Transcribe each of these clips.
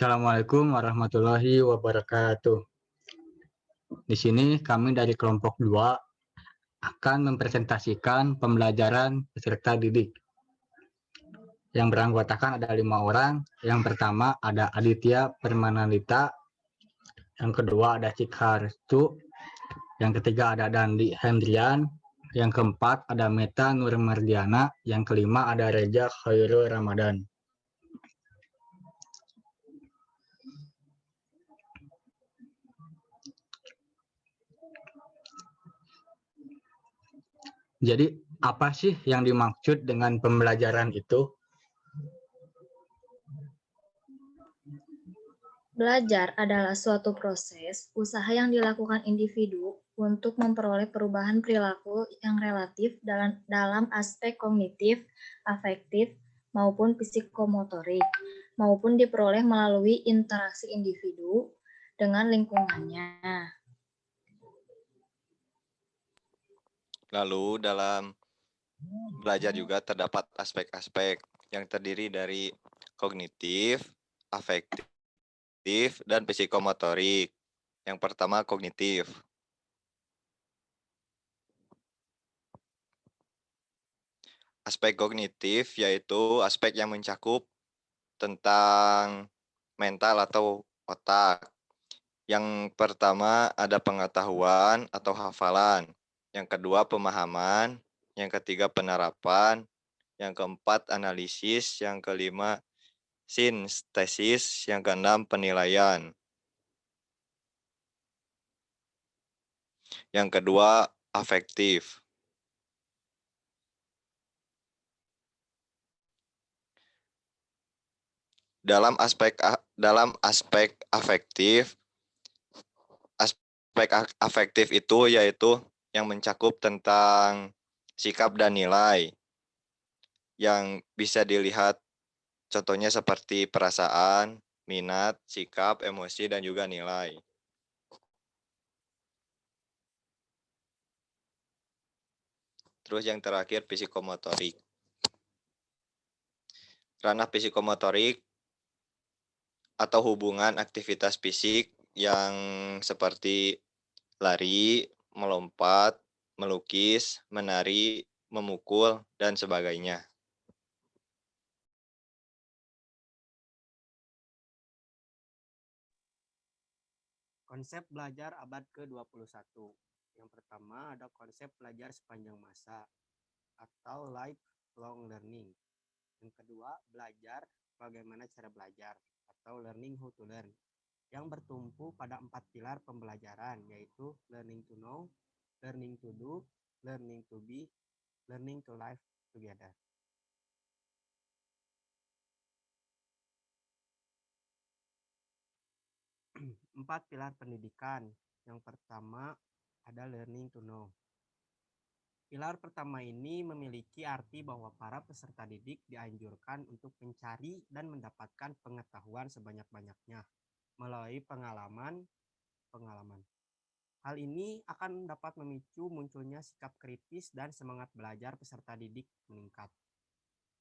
Assalamualaikum warahmatullahi wabarakatuh. Di sini kami dari kelompok 2 akan mempresentasikan pembelajaran peserta didik. Yang beranggotakan ada 5 orang. Yang pertama ada Aditya Permanalita, yang kedua ada Cikharstu, yang ketiga ada Dandi Hendrian, yang keempat ada Meta Nurmardiana, yang kelima ada Reja Khairul Ramadan. Jadi, apa sih yang dimaksud dengan pembelajaran itu? Belajar adalah suatu proses usaha yang dilakukan individu untuk memperoleh perubahan perilaku yang relatif dalam aspek kognitif, afektif, maupun psikomotorik, maupun diperoleh melalui interaksi individu dengan lingkungannya. Lalu dalam belajar juga terdapat aspek-aspek yang terdiri dari kognitif, afektif, dan psikomotorik. Yang pertama kognitif. Aspek kognitif yaitu aspek yang mencakup tentang mental atau otak. Yang pertama ada pengetahuan atau hafalan. Yang kedua pemahaman. Yang ketiga penerapan. Yang keempat analisis. Yang kelima sintesis. Yang keenam penilaian. Yang kedua afektif. Dalam aspek afektif, aspek afektif itu yaitu yang mencakup tentang sikap dan nilai yang bisa dilihat contohnya seperti perasaan, minat, sikap, emosi, dan juga nilai. Terus yang terakhir psikomotorik. Ranah psikomotorik atau hubungan aktivitas fisik yang seperti lari, melompat, melukis, menari, memukul, dan sebagainya. Konsep belajar abad ke-21. Yang pertama ada konsep belajar sepanjang masa atau lifelong learning. Yang kedua, belajar bagaimana cara belajar atau learning how to learn, yang bertumpu pada 4 pilar pembelajaran, yaitu learning to know, learning to do, learning to be, learning to live together. Empat pilar pendidikan. Yang pertama ada learning to know. Pilar pertama ini memiliki arti bahwa para peserta didik dianjurkan untuk mencari dan mendapatkan pengetahuan sebanyak-banyaknya melalui pengalaman. Hal ini akan dapat memicu munculnya sikap kritis dan semangat belajar peserta didik meningkat.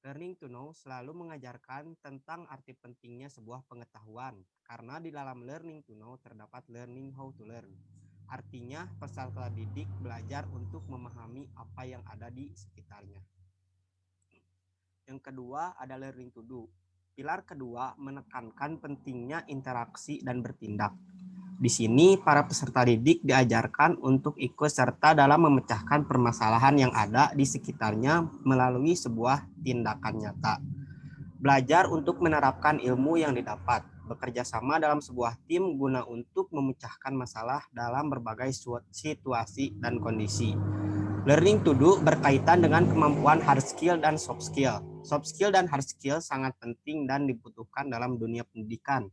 Learning to know selalu mengajarkan tentang arti pentingnya sebuah pengetahuan, karena di dalam learning to know terdapat learning how to learn. Artinya, peserta didik belajar untuk memahami apa yang ada di sekitarnya. Yang kedua ada learning to do. Pilar kedua menekankan pentingnya interaksi dan bertindak. Di sini, para peserta didik diajarkan untuk ikut serta dalam memecahkan permasalahan yang ada di sekitarnya melalui sebuah tindakan nyata. Belajar untuk menerapkan ilmu yang didapat, bekerja sama dalam sebuah tim guna untuk memecahkan masalah dalam berbagai situasi dan kondisi. Learning to do berkaitan dengan kemampuan hard skill dan soft skill. Soft skill dan hard skill sangat penting dan dibutuhkan dalam dunia pendidikan,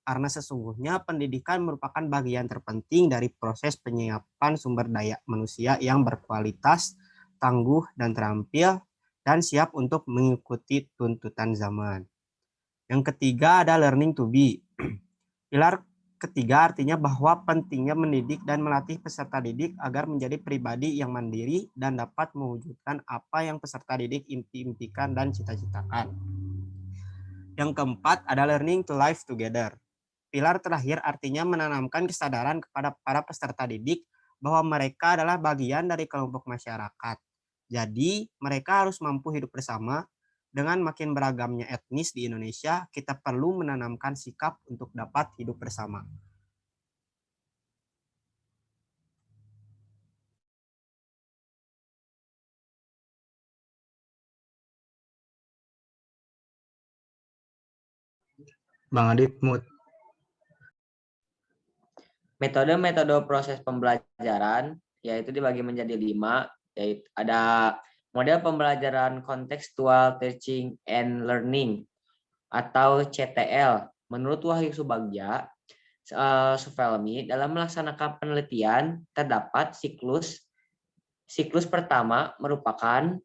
karena sesungguhnya pendidikan merupakan bagian terpenting dari proses penyiapan sumber daya manusia yang berkualitas, tangguh, dan terampil, dan siap untuk mengikuti tuntutan zaman. Yang ketiga ada learning to be. Pilar ketiga artinya bahwa pentingnya mendidik dan melatih peserta didik agar menjadi pribadi yang mandiri dan dapat mewujudkan apa yang peserta didik impikan dan cita-citakan. Yang keempat ada learning to live together. Pilar terakhir artinya menanamkan kesadaran kepada para peserta didik bahwa mereka adalah bagian dari kelompok masyarakat. Jadi, mereka harus mampu hidup bersama. Dengan makin beragamnya etnis di Indonesia, kita perlu menanamkan sikap untuk dapat hidup bersama. Bang Adit, mood. Metode-metode proses pembelajaran yaitu dibagi menjadi 5, yaitu ada model pembelajaran contextual teaching and learning atau CTL. Menurut Wahyu Subagja Sufelmi, dalam melaksanakan penelitian terdapat siklus pertama merupakan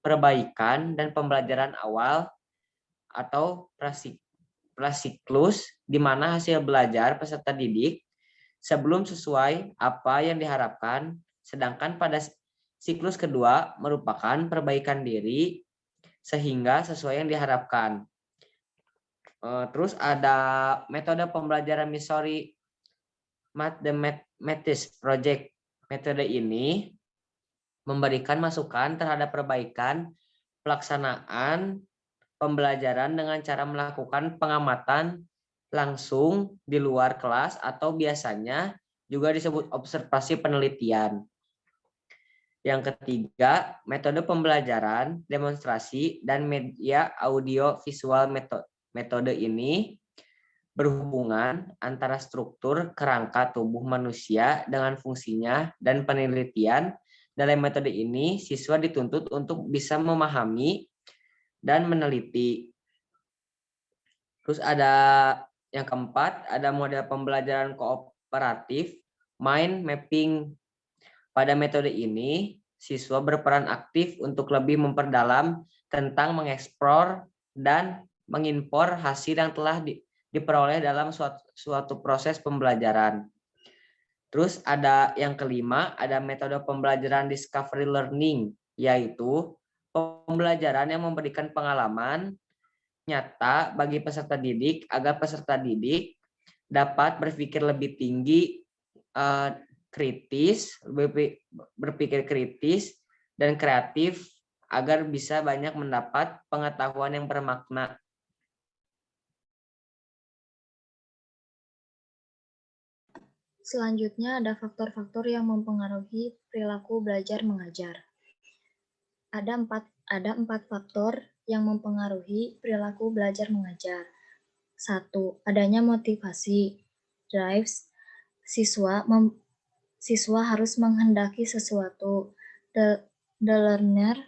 perbaikan dan pembelajaran awal atau prasiklus, di mana hasil belajar peserta didik sebelum sesuai apa yang diharapkan, sedangkan pada siklus kedua merupakan perbaikan diri sehingga sesuai yang diharapkan. Terus ada metode pembelajaran Missouri Mathematics Project. Metode ini memberikan masukan terhadap perbaikan pelaksanaan pembelajaran dengan cara melakukan pengamatan langsung di luar kelas atau biasanya juga disebut observasi penelitian. Yang ketiga, metode pembelajaran demonstrasi dan media audio visual. Metode ini berhubungan antara struktur kerangka tubuh manusia dengan fungsinya dan penelitian. Dalam metode ini, siswa dituntut untuk bisa memahami dan meneliti. Terus ada yang keempat, ada model pembelajaran kooperatif, mind mapping. Pada metode ini, siswa berperan aktif untuk lebih memperdalam tentang mengeksplor dan mengimpor hasil yang telah diperoleh dalam suatu proses pembelajaran. Terus ada yang kelima, ada metode pembelajaran discovery learning, yaitu pembelajaran yang memberikan pengalaman nyata bagi peserta didik agar peserta didik dapat berpikir lebih tinggi, berpikir kritis dan kreatif agar bisa banyak mendapat pengetahuan yang bermakna. Selanjutnya ada faktor-faktor yang mempengaruhi perilaku belajar mengajar. Ada empat faktor yang mempengaruhi perilaku belajar mengajar. 1. Adanya motivasi, drives. Siswa harus menghendaki sesuatu. The learner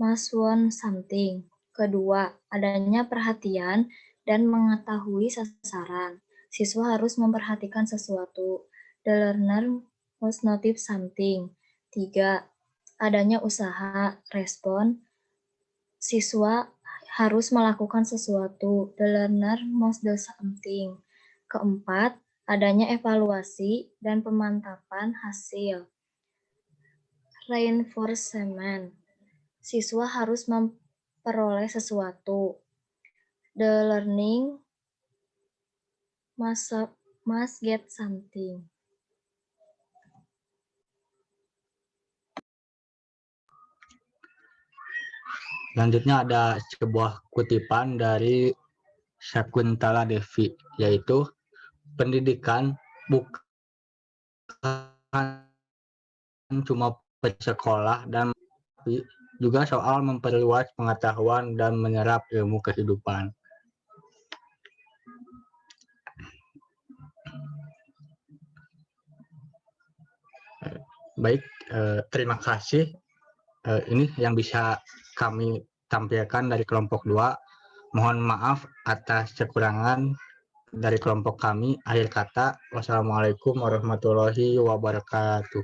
must want something. Kedua, adanya perhatian dan mengetahui sasaran. Siswa harus memperhatikan sesuatu. The learner must notice something. 3. Adanya usaha, respon. Siswa harus melakukan sesuatu. The learner must do something. Keempat, adanya evaluasi dan pemantapan hasil. Reinforcement. Siswa harus memperoleh sesuatu. The learning must get something. Selanjutnya ada sebuah kutipan dari Syakuntala Devi, yaitu pendidikan bukan cuma bersekolah dan juga soal memperluas pengetahuan dan menyerap ilmu kehidupan. Baik, terima kasih. Ini yang bisa kami tampilkan dari kelompok 2. Mohon maaf atas kekurangan dari kelompok kami. Akhir kata, wassalamualaikum warahmatullahi wabarakatuh.